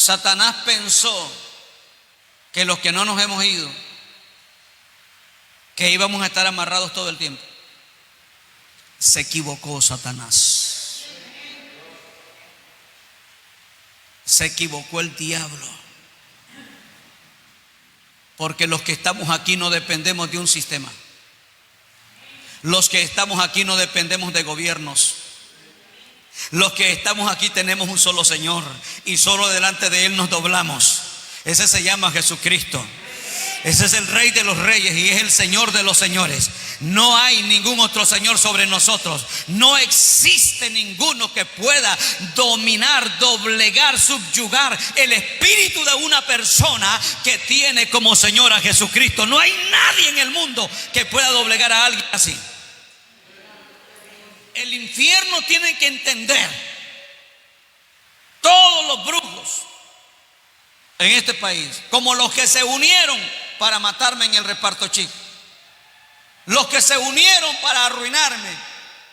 Satanás pensó que los que no nos hemos ido, que íbamos a estar amarrados todo el tiempo. Se equivocó Satanás. Se equivocó el diablo. Porque los que estamos aquí no dependemos de un sistema. Los que estamos aquí no dependemos de gobiernos. Los que estamos aquí tenemos un solo Señor y solo delante de Él nos doblamos. Ese se llama Jesucristo. Ese es el Rey de los Reyes y es el Señor de los Señores. No hay ningún otro Señor sobre nosotros. No existe ninguno que pueda dominar, doblegar, subyugar el espíritu de una persona que tiene como Señor a Jesucristo. No hay nadie en el mundo que pueda doblegar a alguien así. El infierno tiene que entender, todos los brujos en este país, como los que se unieron para matarme en el reparto chico, los que se unieron para arruinarme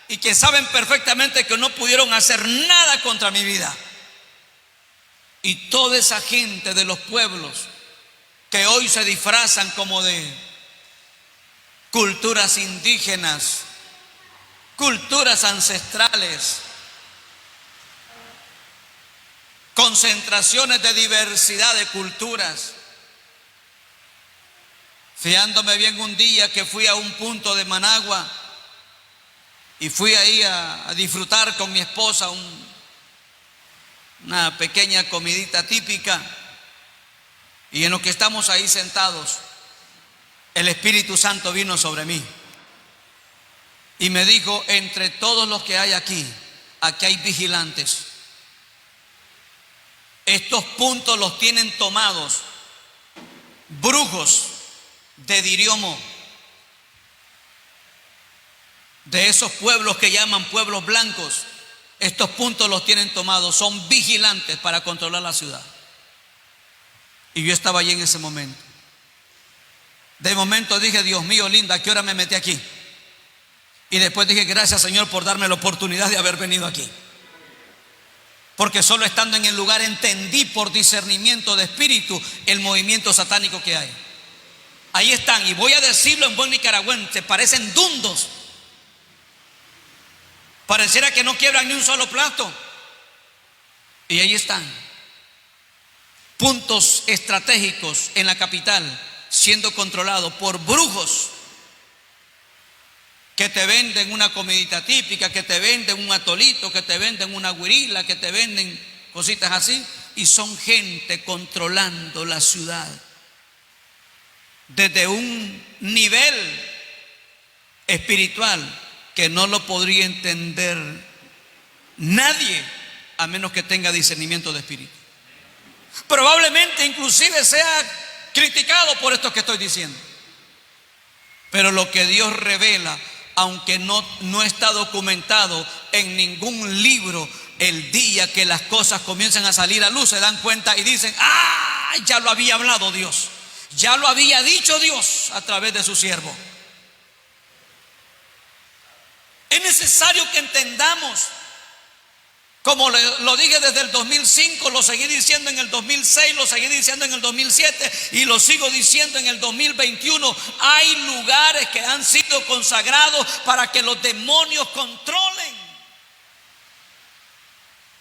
y que saben perfectamente que no pudieron hacer nada contra mi vida, y toda esa gente de los pueblos que hoy se disfrazan como de culturas indígenas, culturas ancestrales, concentraciones de diversidad de culturas. Fiándome bien, un día que fui a un punto de Managua y fui ahí a disfrutar con mi esposa una pequeña comidita típica, y en lo que estamos ahí sentados, el Espíritu Santo vino sobre mí y me dijo: entre todos los que hay aquí hay vigilantes. Estos puntos los tienen tomados brujos de Diriomo, de esos pueblos que llaman pueblos blancos. Estos puntos los tienen tomados, son vigilantes para controlar la ciudad. Y yo estaba allí en ese momento. De momento dije: Dios mío, linda, ¿a qué hora me metí aquí? Y después dije: gracias, Señor, por darme la oportunidad de haber venido aquí. Porque solo estando en el lugar entendí por discernimiento de espíritu el movimiento satánico que hay. Ahí están, y voy a decirlo en buen nicaragüense, parecen dundos. Pareciera que no quiebran ni un solo plato. Y ahí están. Puntos estratégicos en la capital siendo controlados por brujos que te venden una comidita típica, que te venden un atolito, que te venden una guirila, que te venden cositas así, y son gente controlando la ciudad desde un nivel espiritual que no lo podría entender nadie a menos que tenga discernimiento de espíritu. Probablemente inclusive sea criticado por esto que estoy diciendo, pero lo que Dios revela, aunque no está documentado en ningún libro, el día que las cosas comienzan a salir a luz se dan cuenta y dicen: ¡ah! Ya lo había hablado Dios, ya lo había dicho Dios a través de su siervo. Es necesario que entendamos, como lo dije desde el 2005, lo seguí diciendo en el 2006, lo seguí diciendo en el 2007 y lo sigo diciendo en el 2021. Hay lugares que han sido consagrados para que los demonios controlen.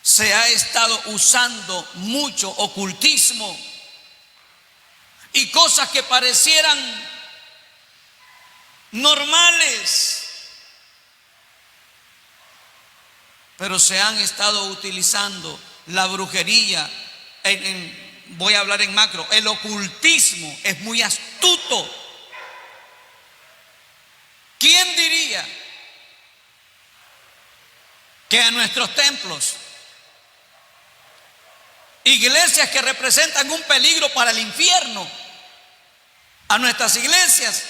Se ha estado usando mucho ocultismo y cosas que parecieran normales, pero se han estado utilizando la brujería. Voy a hablar en macro. El ocultismo es muy astuto. ¿Quién diría que a nuestros templos, iglesias que representan un peligro para el infierno, a nuestras iglesias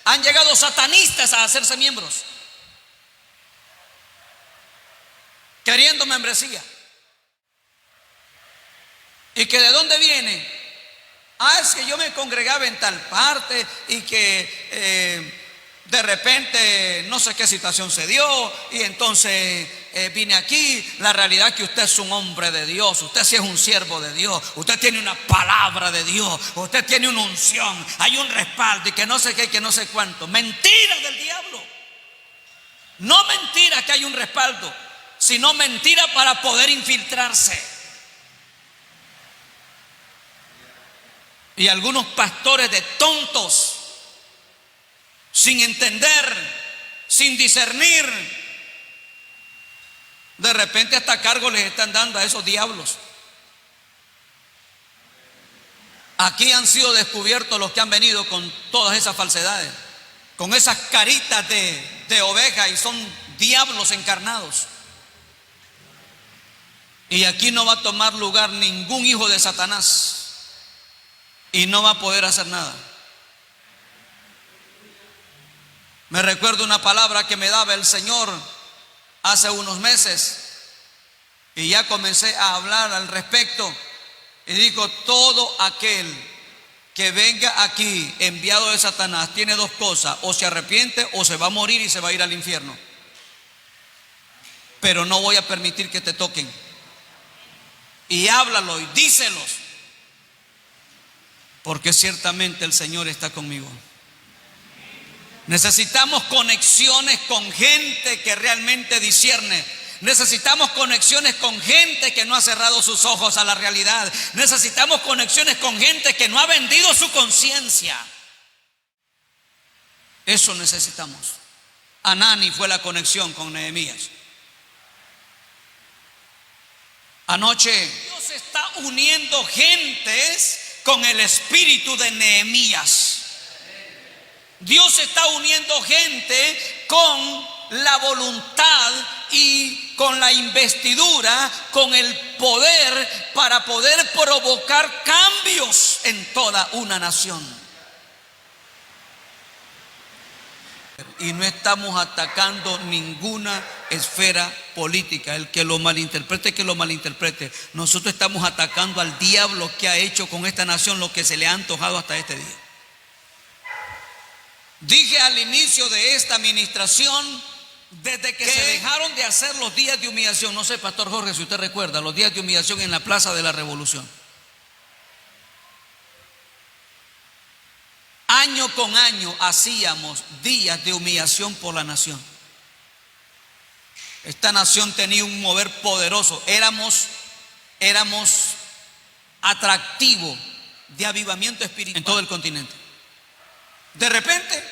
han llegado satanistas a hacerse miembros, queriendo membresía? ¿Y que de dónde viene? Es que yo me congregaba en tal parte y que de repente no sé qué situación se dio y entonces vine aquí. La realidad es que usted es un hombre de Dios, usted sí es un siervo de Dios, usted tiene una palabra de Dios, usted tiene una unción, hay un respaldo y que no sé qué, que no sé cuánto. Mentira del diablo. No mentira que hay un respaldo, sino mentira para poder infiltrarse. Y algunos pastores de tontos, sin entender, sin discernir, de repente hasta cargo les están dando a esos diablos. Aquí han sido descubiertos los que han venido con todas esas falsedades, con esas caritas de oveja, y son diablos encarnados. Y aquí no va a tomar lugar ningún hijo de Satanás y no va a poder hacer nada. Me recuerdo una palabra que me daba el Señor hace unos meses y ya comencé a hablar al respecto, y digo: todo aquel que venga aquí enviado de Satanás tiene dos cosas: o se arrepiente o se va a morir y se va a ir al infierno. Pero no voy a permitir que te toquen. Y háblalo y díselos, porque ciertamente el Señor está conmigo. Necesitamos conexiones con gente que realmente discierne. Necesitamos conexiones con gente que no ha cerrado sus ojos a la realidad. Necesitamos conexiones con gente que no ha vendido su conciencia. Eso necesitamos. Anani fue la conexión con Nehemías. Anoche Dios está uniendo gentes con el espíritu de Nehemías. Dios está uniendo gente con la voluntad y con la investidura, con el poder, para poder provocar cambios en toda una nación. Y no estamos atacando ninguna esfera política. El que lo malinterprete, que lo malinterprete. Nosotros estamos atacando al diablo que ha hecho con esta nación lo que se le ha antojado hasta este día. Dije al inicio de esta administración, desde que se dejaron de hacer los días de humillación, no sé, Pastor Jorge, si usted recuerda, los días de humillación en la Plaza de la Revolución. Año con año hacíamos días de humillación por la nación. Esta nación tenía un mover poderoso. Éramos atractivo de avivamiento espiritual en todo el continente. De repente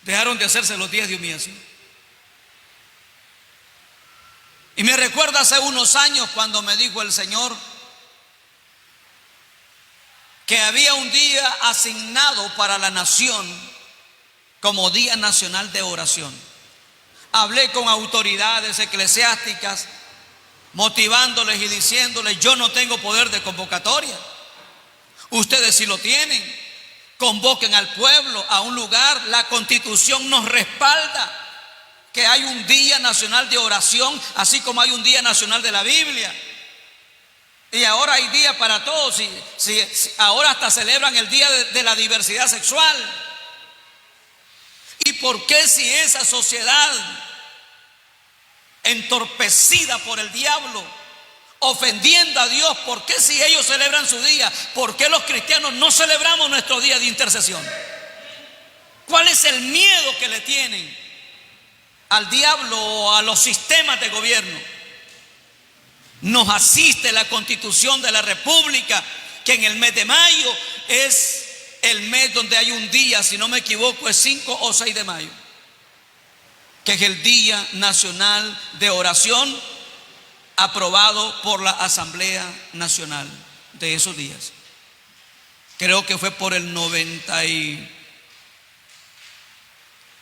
dejaron de hacerse los días de humillación. Y me recuerda hace unos años cuando me dijo el Señor que había un día asignado para la nación como Día Nacional de Oración. Hablé con autoridades eclesiásticas, motivándoles y diciéndoles: yo no tengo poder de convocatoria, ustedes sí lo tienen. Convoquen al pueblo a un lugar. La Constitución nos respalda que hay un Día Nacional de Oración, así como hay un Día Nacional de la Biblia. Y ahora hay día para todos. Ahora hasta celebran el Día de la Diversidad Sexual. ¿Y por qué, si esa sociedad entorpecida por el diablo, ofendiendo a Dios, por qué, si ellos celebran su día, por qué los cristianos no celebramos nuestro día de intercesión? ¿Cuál es el miedo que le tienen al diablo o a los sistemas de gobierno? Nos asiste la Constitución de la República, que en el mes de mayo es el mes donde hay un día, si no me equivoco, es 5 o 6 de mayo, que es el Día Nacional de Oración, aprobado por la Asamblea Nacional de esos días. Creo que fue por el 90 y...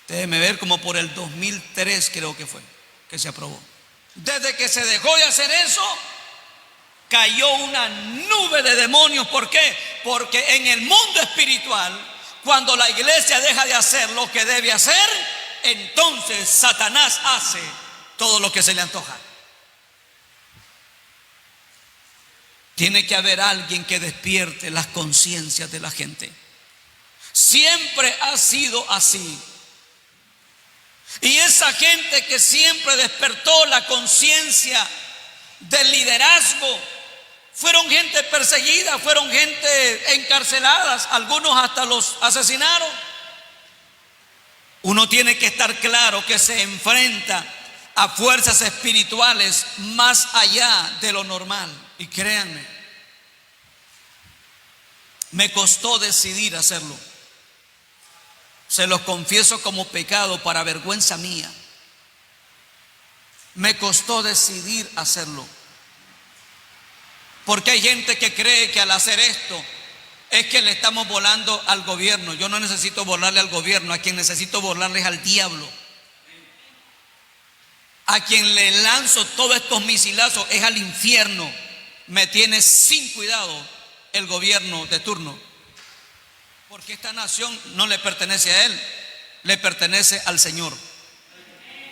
déjeme ver, como por el 2003 creo que fue que se aprobó. Desde que se dejó de hacer eso, cayó una nube de demonios. ¿Por qué? Porque en el mundo espiritual, cuando la iglesia deja de hacer lo que debe hacer, entonces Satanás hace todo lo que se le antoja. Tiene que haber alguien que despierte las conciencias de la gente. Siempre ha sido así. Y esa gente que siempre despertó la conciencia del liderazgo, fueron gente perseguida, fueron gente encarceladas, algunos hasta los asesinaron. Uno tiene que estar claro que se enfrenta a fuerzas espirituales más allá de lo normal. Y créanme, me costó decidir hacerlo. Se los confieso como pecado para vergüenza mía. Me costó decidir hacerlo. Porque hay gente que cree que al hacer esto es que le estamos volando al gobierno. Yo no necesito volarle al gobierno, a quien necesito volarle es al diablo. A quien le lanzo todos estos misilazos es al infierno. Me tiene sin cuidado el gobierno de turno. Porque esta nación no le pertenece a él, le pertenece al Señor.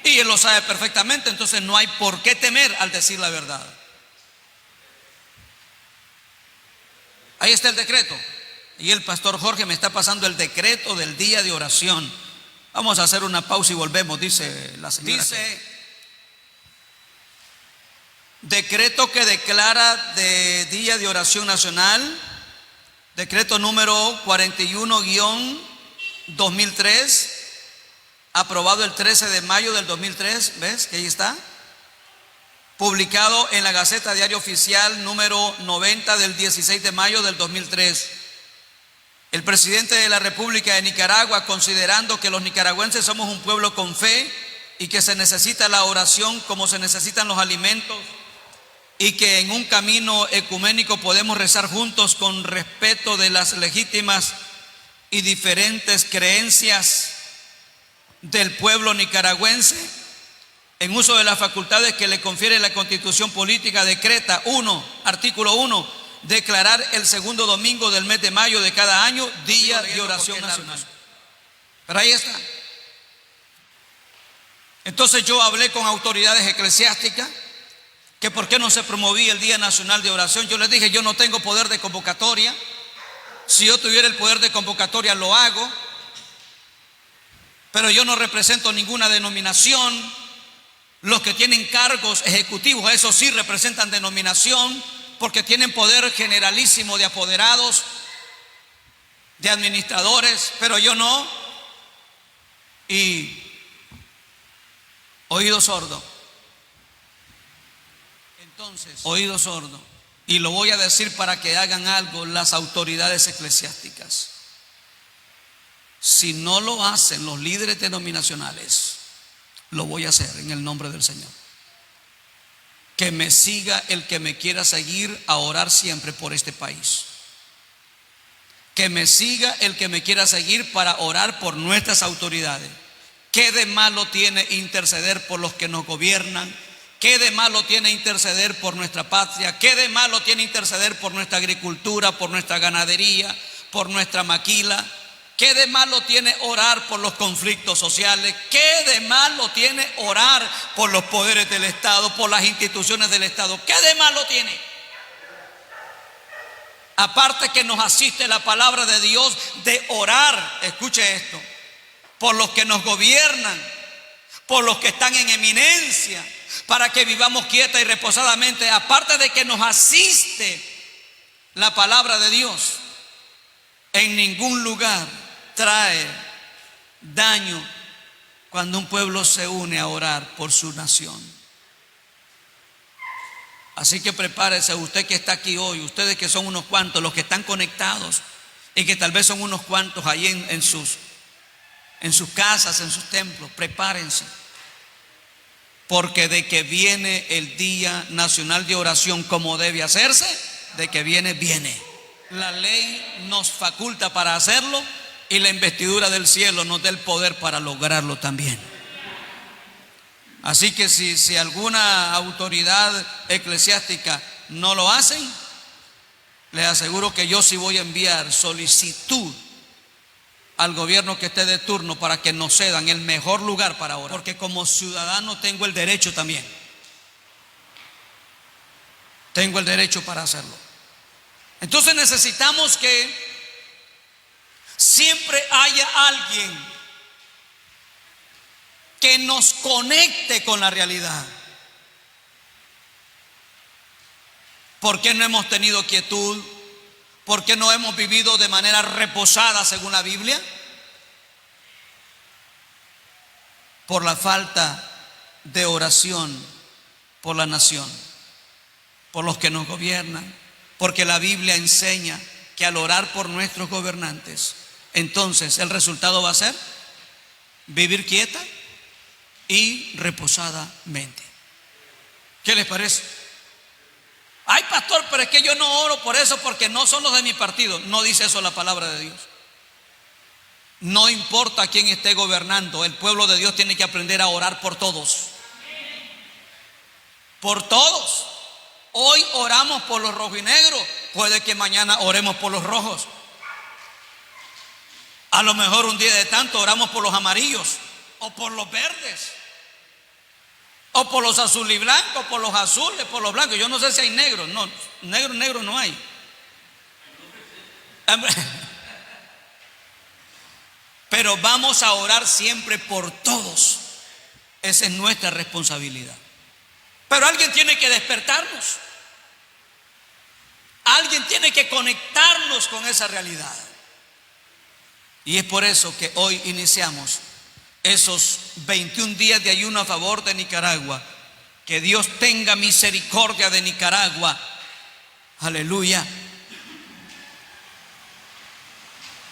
Y él lo sabe perfectamente, entonces no hay por qué temer al decir la verdad. Ahí está el decreto. Y el pastor Jorge me está pasando el decreto del día de oración. Vamos a hacer una pausa y volvemos, dice la señora. Dice: decreto que declara de día de oración nacional, decreto número 41-2003, aprobado el 13 de mayo del 2003, ¿ves que ahí está? Publicado en la Gaceta Diario Oficial número 90 del 16 de mayo del 2003. El presidente de la República de Nicaragua, considerando que los nicaragüenses somos un pueblo con fe y que se necesita la oración como se necesitan los alimentos, y que en un camino ecuménico podemos rezar juntos con respeto de las legítimas y diferentes creencias del pueblo nicaragüense, en uso de las facultades que le confiere la Constitución Política, decreta: 1, artículo 1, declarar el segundo domingo del mes de mayo de cada año día de oración nacional. Pero ahí está. Entonces yo hablé con autoridades eclesiásticas que por qué no se promovía el Día Nacional de Oración. Yo les dije: yo no tengo poder de convocatoria. Si yo tuviera el poder de convocatoria lo hago, pero yo no represento ninguna denominación. Los que tienen cargos ejecutivos, eso sí representan denominación, porque tienen poder generalísimo de apoderados, de administradores, pero yo no. Y oído sordo. Entonces, oído sordo. Y lo voy a decir para que hagan algo las autoridades eclesiásticas. Si no lo hacen los líderes denominacionales, lo voy a hacer en el nombre del Señor. Que me siga el que me quiera seguir a orar siempre por este país. Que me siga el que me quiera seguir para orar por nuestras autoridades. ¿Qué de malo tiene interceder por los que nos gobiernan? ¿Qué de malo tiene interceder por nuestra patria? ¿Qué de malo tiene interceder por nuestra agricultura, por nuestra ganadería, por nuestra maquila? ¿Qué de malo tiene orar por los conflictos sociales? ¿Qué de malo tiene orar por los poderes del Estado, por las instituciones del Estado? ¿Qué de malo tiene? Aparte que nos asiste la palabra de Dios de orar, escuche esto, por los que nos gobiernan, por los que están en eminencia, para que vivamos quieta y reposadamente. Aparte de que nos asiste la palabra de Dios, en ningún lugar trae daño cuando un pueblo se une a orar por su nación. Así que prepárese, usted que está aquí hoy, ustedes que son unos cuantos, los que están conectados y que tal vez son unos cuantos ahí en sus casas, en sus templos, prepárense, porque de que viene el Día Nacional de Oración como debe hacerse, de que viene, viene. La ley nos faculta para hacerlo y la investidura del cielo nos da el poder para lograrlo también. Así que si alguna autoridad eclesiástica no lo hacen, les aseguro que yo sí voy a enviar solicitud al gobierno que esté de turno para que nos cedan el mejor lugar para orar, porque como ciudadano tengo el derecho también. Tengo el derecho para hacerlo. Entonces necesitamos que siempre haya alguien que nos conecte con la realidad. ¿Por qué no hemos tenido quietud? ¿Por qué no hemos vivido de manera reposada según la Biblia? Por la falta de oración por la nación, por los que nos gobiernan, porque la Biblia enseña que al orar por nuestros gobernantes, entonces el resultado va a ser vivir quieta y reposadamente. ¿Qué les parece? Ay, pastor, pero es que yo no oro por eso porque no son los de mi partido. No dice eso la palabra de Dios. No importa quién esté gobernando, el pueblo de Dios tiene que aprender a orar por todos. Por todos. Hoy oramos por los rojinegros, puede que mañana oremos por los rojos. A lo mejor un día de tanto oramos por los amarillos o por los verdes o por los azul y blancos, por los azules, por los blancos. Yo no sé si hay negros. No, negro no hay. Pero vamos a orar siempre por todos. Esa es nuestra responsabilidad. Pero alguien tiene que despertarnos. Alguien tiene que conectarnos con esa realidad. Y es por eso que hoy iniciamos esos 21 días de ayuno a favor de Nicaragua. Que Dios tenga misericordia de Nicaragua. Aleluya.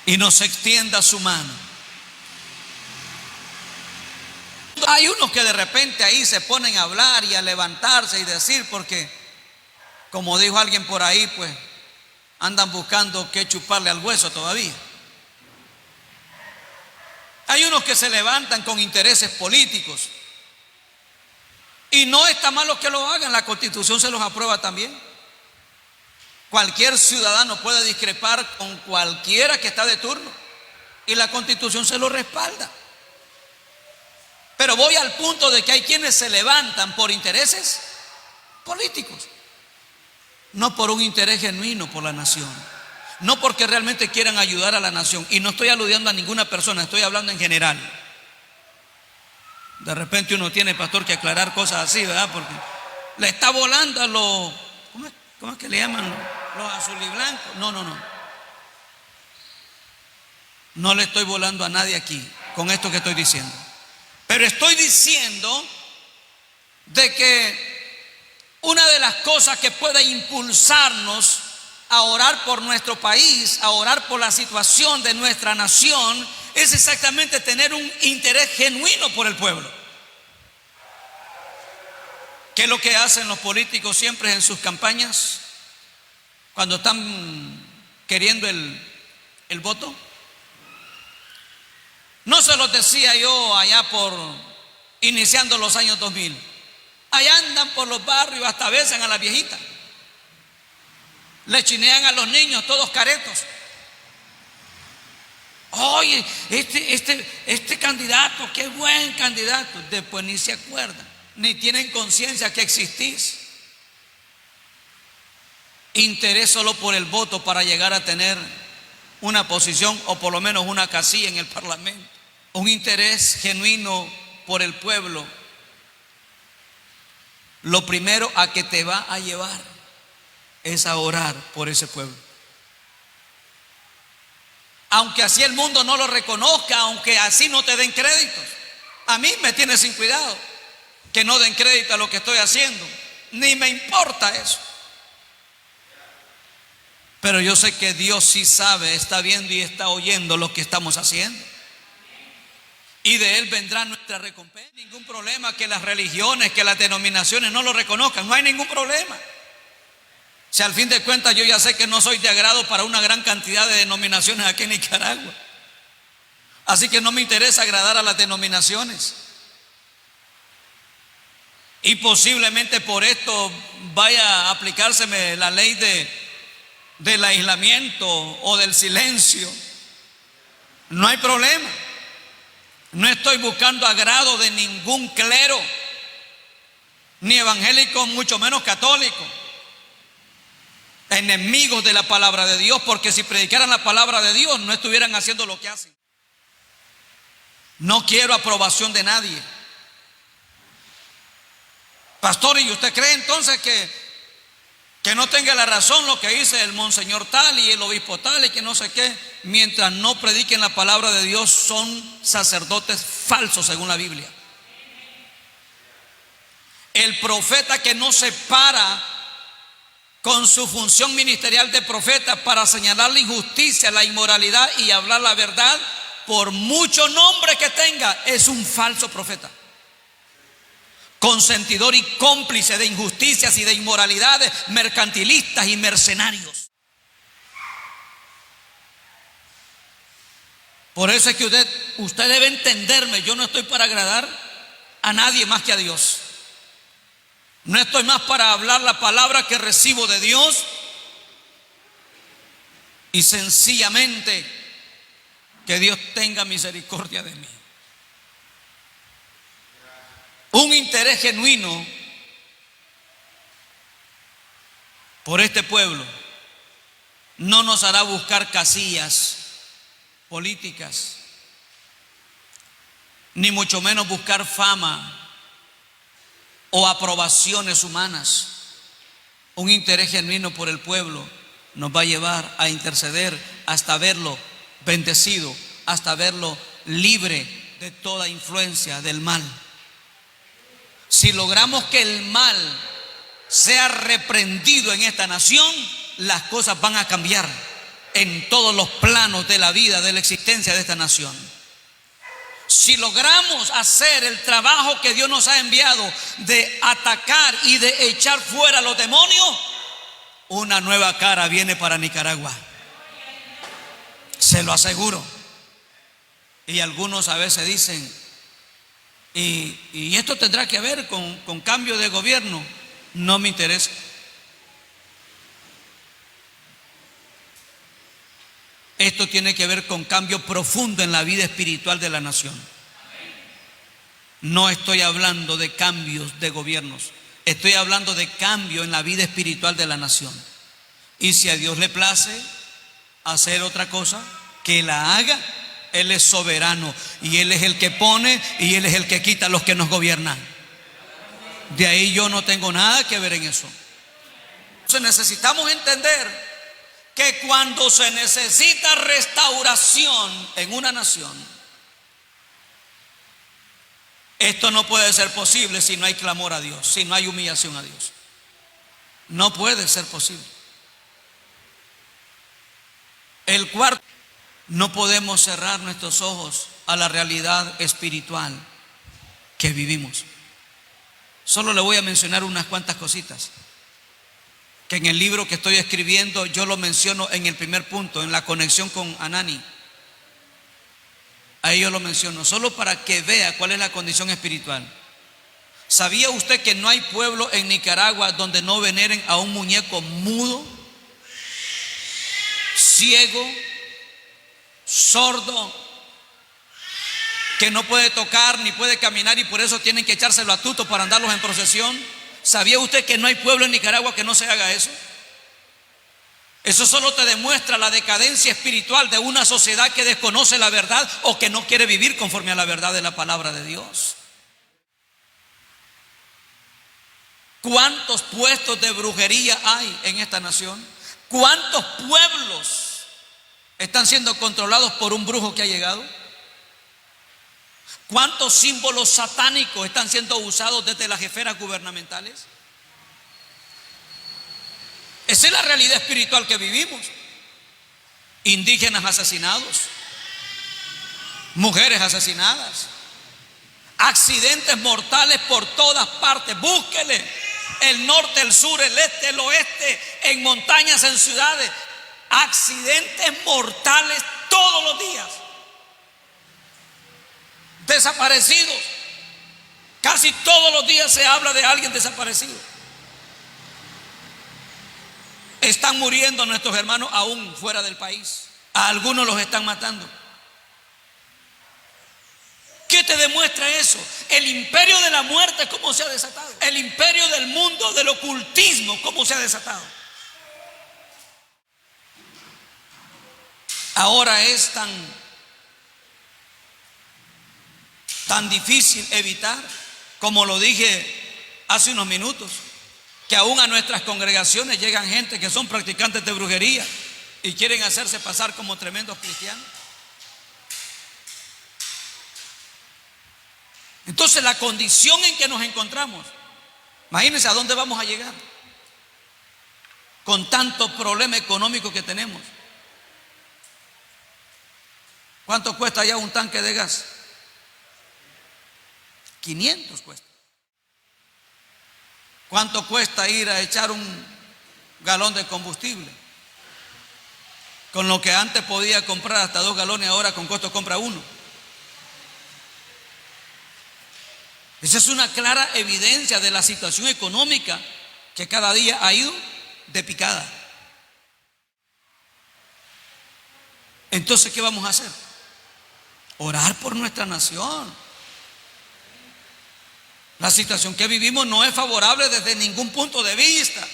Y nos extienda su mano. Hay unos que de repente ahí se ponen a hablar y a levantarse y decir, porque como dijo alguien por ahí, pues andan buscando qué chuparle al hueso todavía. Hay unos que se levantan con intereses políticos y no está malo que lo hagan, la Constitución se los aprueba también. Cualquier ciudadano puede discrepar con cualquiera que está de turno y la Constitución se lo respalda. Pero voy al punto de que hay quienes se levantan por intereses políticos, no por un interés genuino por la nación, no porque realmente quieran ayudar a la nación. Y no estoy aludiendo a ninguna persona, estoy hablando en general. De repente uno tiene, pastor, que aclarar cosas así, ¿verdad? Porque le está volando a los, ¿cómo es que le llaman? Los azul y blancos. No. No le estoy volando a nadie aquí con esto que estoy diciendo. Pero estoy diciendo de que una de las cosas que puede impulsarnos a orar por nuestro país, a orar por la situación de nuestra nación, es exactamente tener un interés genuino por el pueblo. ¿Qué es lo que hacen los políticos siempre en sus campañas? Cuando están queriendo el voto. No se los decía yo allá por iniciando los años 2000. Allá andan por los barrios, hasta besan a las viejitas. Le chinean a los niños, todos caretos. Oye, este candidato, qué buen candidato. Después ni se acuerdan, ni tienen conciencia que existís. Interés solo por el voto para llegar a tener una posición o por lo menos una casilla en el Parlamento. Un interés genuino por el pueblo. Lo primero a que te va a llevar es a orar por ese pueblo. Aunque así el mundo no lo reconozca, aunque así no te den créditos. A mí me tiene sin cuidado que no den crédito a lo que estoy haciendo. Ni me importa eso. Pero yo sé que Dios sí sabe, está viendo y está oyendo lo que estamos haciendo. Y de Él vendrá nuestra recompensa. Ningún problema que las religiones, que las denominaciones no lo reconozcan. No hay ningún problema. Si al fin de cuentas yo ya sé que no soy de agrado para una gran cantidad de denominaciones aquí en Nicaragua. Así que no me interesa agradar a las denominaciones. Y posiblemente por esto vaya a aplicárseme la ley del aislamiento o del silencio. No hay problema. No estoy buscando agrado de ningún clero, ni evangélico, mucho menos católico. Enemigos de la palabra de Dios, porque si predicaran la palabra de Dios no estuvieran haciendo lo que hacen. No quiero aprobación de nadie. Pastor, ¿y usted cree entonces que no tenga la razón lo que dice el monseñor tal y el obispo tal y que no sé qué? Mientras no prediquen la palabra de Dios, son sacerdotes falsos según la Biblia. El profeta que no se para con su función ministerial de profeta para señalar la injusticia, la inmoralidad y hablar la verdad, por mucho nombre que tenga, es un falso profeta, consentidor y cómplice de injusticias y de inmoralidades, mercantilistas y mercenarios. Por eso es que usted debe entenderme. Yo no estoy para agradar a nadie más que a Dios. No estoy más para hablar la palabra que recibo de Dios, y sencillamente que Dios tenga misericordia de mí. Un interés genuino por este pueblo no nos hará buscar casillas políticas, ni mucho menos buscar fama o aprobaciones humanas. Un interés genuino por el pueblo nos va a llevar a interceder hasta verlo bendecido, hasta verlo libre de toda influencia del mal. Si logramos que el mal sea reprendido en esta nación, las cosas van a cambiar en todos los planos de la vida, de la existencia de esta nación. Si logramos hacer el trabajo que Dios nos ha enviado de atacar y de echar fuera a los demonios, una nueva cara viene para Nicaragua, se lo aseguro. Y algunos a veces dicen, y esto tendrá que ver con cambio de gobierno. No me interesa. Esto tiene que ver con cambio profundo en la vida espiritual de la nación. No estoy hablando de cambios de gobiernos, estoy hablando de cambio en la vida espiritual de la nación. Y si a Dios le place hacer otra cosa, que la haga. Él es soberano y Él es el que pone y Él es el que quita a los que nos gobiernan. De ahí yo no tengo nada que ver en eso. Entonces necesitamos entender que cuando se necesita restauración en una nación, esto no puede ser posible si no hay clamor a Dios, si no hay humillación a Dios. No puede ser posible. El cuarto, no podemos cerrar nuestros ojos a la realidad espiritual que vivimos. Solo le voy a mencionar unas cuantas cositas que en el libro que estoy escribiendo yo lo menciono en el primer punto, en la conexión con Anani. Ahí yo lo menciono, solo para que vea cuál es la condición espiritual. ¿Sabía usted que no hay pueblo en Nicaragua donde no veneren a un muñeco mudo, ciego, sordo, que no puede tocar ni puede caminar, y por eso tienen que echárselo a tuto para andarlos en procesión? ¿Sabía usted que no hay pueblo en Nicaragua que no se haga eso? Eso solo te demuestra la decadencia espiritual de una sociedad que desconoce la verdad o que no quiere vivir conforme a la verdad de la palabra de Dios. ¿Cuántos puestos de brujería hay en esta nación? ¿Cuántos pueblos están siendo controlados por un brujo que ha llegado? ¿Cuántos símbolos satánicos están siendo usados desde las esferas gubernamentales? Esa es la realidad espiritual que vivimos. Indígenas asesinados, mujeres asesinadas, accidentes mortales por todas partes. Búsquele el norte, el sur, el este, el oeste, en montañas, en ciudades. Accidentes mortales todos los días. Desaparecidos. Casi todos los días se habla de alguien desaparecido. Están muriendo nuestros hermanos aún fuera del país. A algunos los están matando. ¿Qué te demuestra eso? El imperio de la muerte, ¿cómo se ha desatado? El imperio del mundo del ocultismo, ¿cómo se ha desatado? Ahora es tan difícil evitar, como lo dije hace unos minutos que aún a nuestras congregaciones llegan gente que son practicantes de brujería y quieren hacerse pasar como tremendos cristianos. Entonces la condición en que nos encontramos, imagínense a dónde vamos a llegar con tanto problema económico que tenemos. ¿Cuánto cuesta ya un tanque de gas? 500 cuesta. ¿Cuánto cuesta ir a echar un galón de combustible? Con lo que antes podía comprar hasta 2 galones, ahora con costo compra 1. Esa es una clara evidencia de la situación económica que cada día ha ido de picada. Entonces, ¿qué vamos a hacer? Orar por nuestra nación. La situación que vivimos no es favorable desde ningún punto de vista.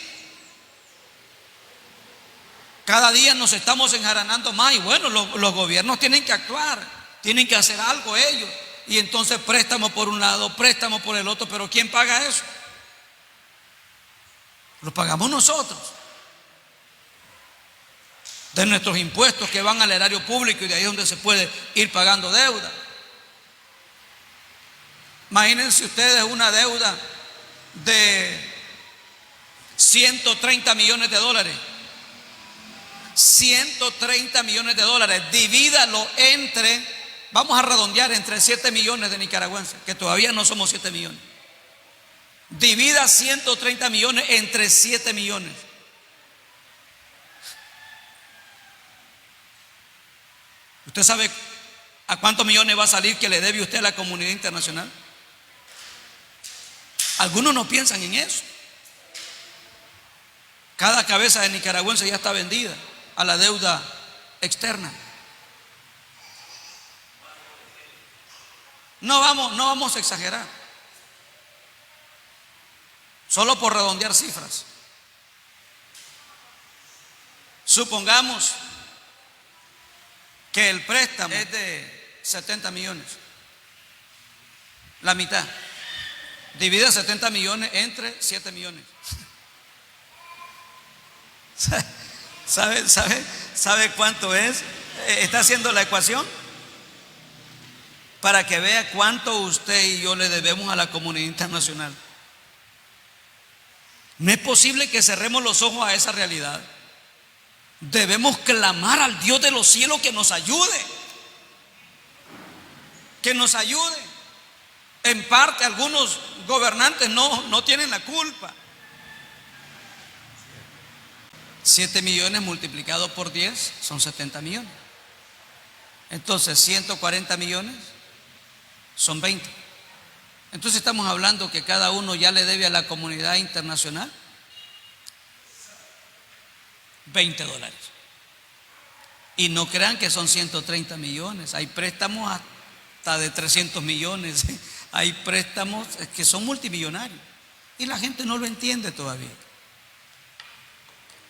Cada día nos estamos enjaranando más y bueno, los gobiernos tienen que actuar, tienen que hacer algo ellos. Y entonces préstamo por un lado, préstamo por el otro, pero ¿quién paga eso? Lo pagamos nosotros, de nuestros impuestos que van al erario público, y de ahí es donde se puede ir pagando deuda. Imagínense ustedes una deuda de 130 millones de dólares. 130 millones de dólares, divídalo entre, vamos a redondear, entre 7 millones de nicaragüenses, que todavía no somos 7 millones. Divida 130 millones entre 7 millones. ¿Usted sabe a cuántos millones va a salir que le debe usted a la comunidad internacional? Algunos no piensan en eso. Cada cabeza de nicaragüense ya está vendida a la deuda externa. No vamos a exagerar, solo por redondear cifras. Supongamos que el préstamo es de 70 millones, la mitad. Divide 70 millones entre 7 millones. ¿Sabe cuánto es? ¿Está haciendo la ecuación? Para que vea cuánto usted y yo le debemos a la comunidad internacional. No es posible que cerremos los ojos a esa realidad. Debemos clamar al Dios de los cielos que nos ayude. Que nos ayude. En parte algunos gobernantes no tienen la culpa. 7 millones multiplicado por 10 son 70 millones. Entonces 140 millones son 20. Entonces estamos hablando que cada uno ya le debe a la comunidad internacional 20 dólares. Y no crean que son 130 millones. Hay préstamos hasta de 300 millones. Hay préstamos que son multimillonarios. Y la gente no lo entiende todavía.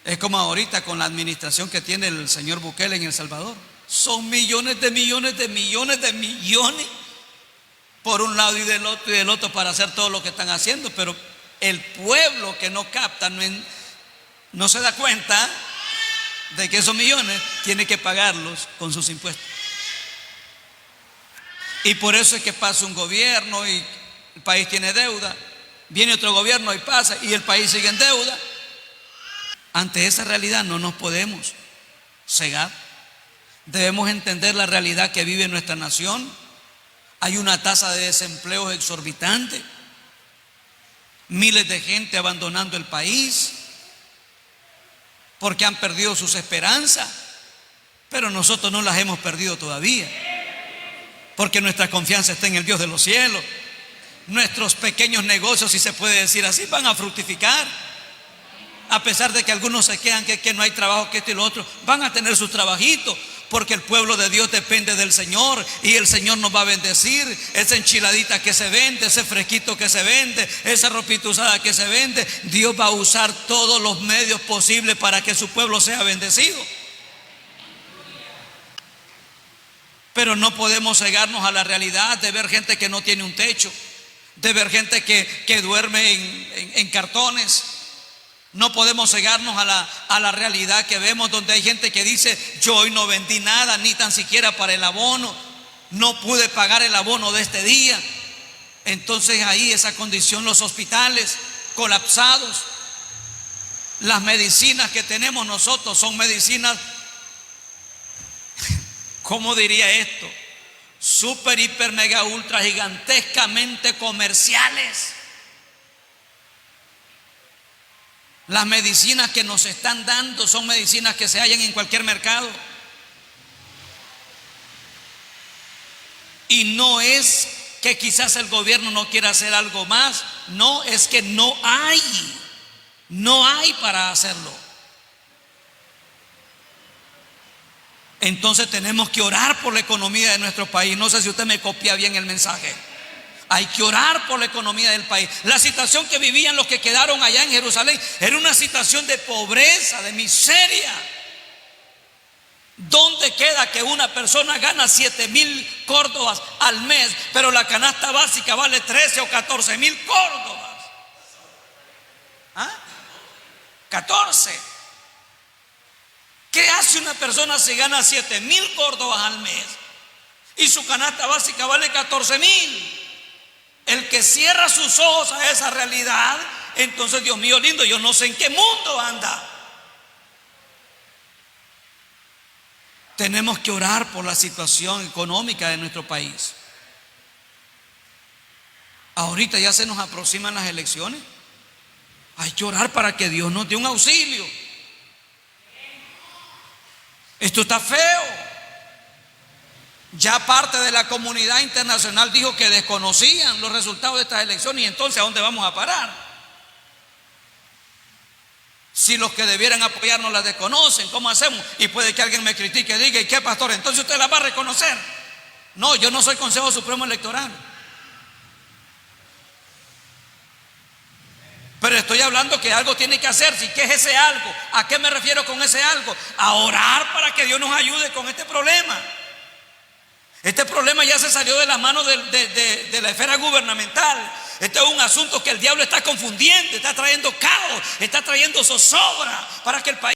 Es como ahorita con la administración que tiene el señor Bukele en El Salvador. Son millones de millones de millones de millones por un lado y del otro para hacer todo lo que están haciendo. Pero el pueblo que no capta, no se da cuenta de que esos millones tiene que pagarlos con sus impuestos. Y por eso es que pasa un gobierno y el país tiene deuda, viene otro gobierno y pasa y el país sigue en deuda. Ante esa realidad no nos podemos cegar. Debemos entender la realidad que vive nuestra nación. Hay una tasa de desempleo exorbitante, miles de gente abandonando el país porque han perdido sus esperanzas, pero nosotros no las hemos perdido todavía, porque nuestra confianza está en el Dios de los cielos. Nuestros pequeños negocios, si se puede decir así, van a fructificar. A pesar de que algunos se quejan que no hay trabajo, que esto y lo otro, van a tener sus trabajitos, porque el pueblo de Dios depende del Señor y el Señor nos va a bendecir. Esa enchiladita que se vende, ese fresquito que se vende, esa ropita usada que se vende, Dios va a usar todos los medios posibles para que su pueblo sea bendecido. Pero no podemos cegarnos a la realidad de ver gente que no tiene un techo, de ver gente que duerme en cartones. No podemos cegarnos a la realidad que vemos, donde hay gente que dice: yo hoy no vendí nada, ni tan siquiera para el abono, no pude pagar el abono de este día. Entonces ahí esa condición, los hospitales colapsados. Las medicinas que tenemos nosotros son medicinas, ¿cómo diría esto? Super, hiper, mega, ultra, gigantescamente comerciales. Las medicinas que nos están dando son medicinas que se hallan en cualquier mercado. Y no es que quizás el gobierno no quiera hacer algo más, no, es que no hay para hacerlo. Entonces tenemos que orar por la economía de nuestro país. No sé si usted me copia bien el mensaje. Hay que orar por la economía del país. La situación que vivían los que quedaron allá en Jerusalén era una situación de pobreza, de miseria. ¿Dónde queda que una persona gana 7,000 córdobas al mes, pero la canasta básica vale 13 o 14,000 córdobas? 14. ¿Qué hace una persona si gana 7,000 córdobas al mes y su canasta básica vale 14,000? El que cierra sus ojos a esa realidad, entonces, Dios mío lindo, yo no sé en qué mundo anda. Tenemos que orar por la situación económica de nuestro país. Ahorita ya se nos aproximan las elecciones. Hay que orar para que Dios nos dé un auxilio. Esto está feo. Ya parte de la comunidad internacional dijo que desconocían los resultados de estas elecciones. Y entonces, ¿a dónde vamos a parar? Si los que debieran apoyarnos las desconocen, ¿cómo hacemos? Y puede que alguien me critique y diga: ¿y qué, pastor? Entonces usted las va a reconocer. No, yo no soy Consejo Supremo Electoral. Pero estoy hablando que algo tiene que hacerse. ¿Y qué es ese algo? ¿A qué me refiero con ese algo? A orar para que Dios nos ayude con este problema. Este problema ya se salió de las manos de la esfera gubernamental. Este es un asunto que el diablo está confundiendo, está trayendo caos, está trayendo zozobra para que el país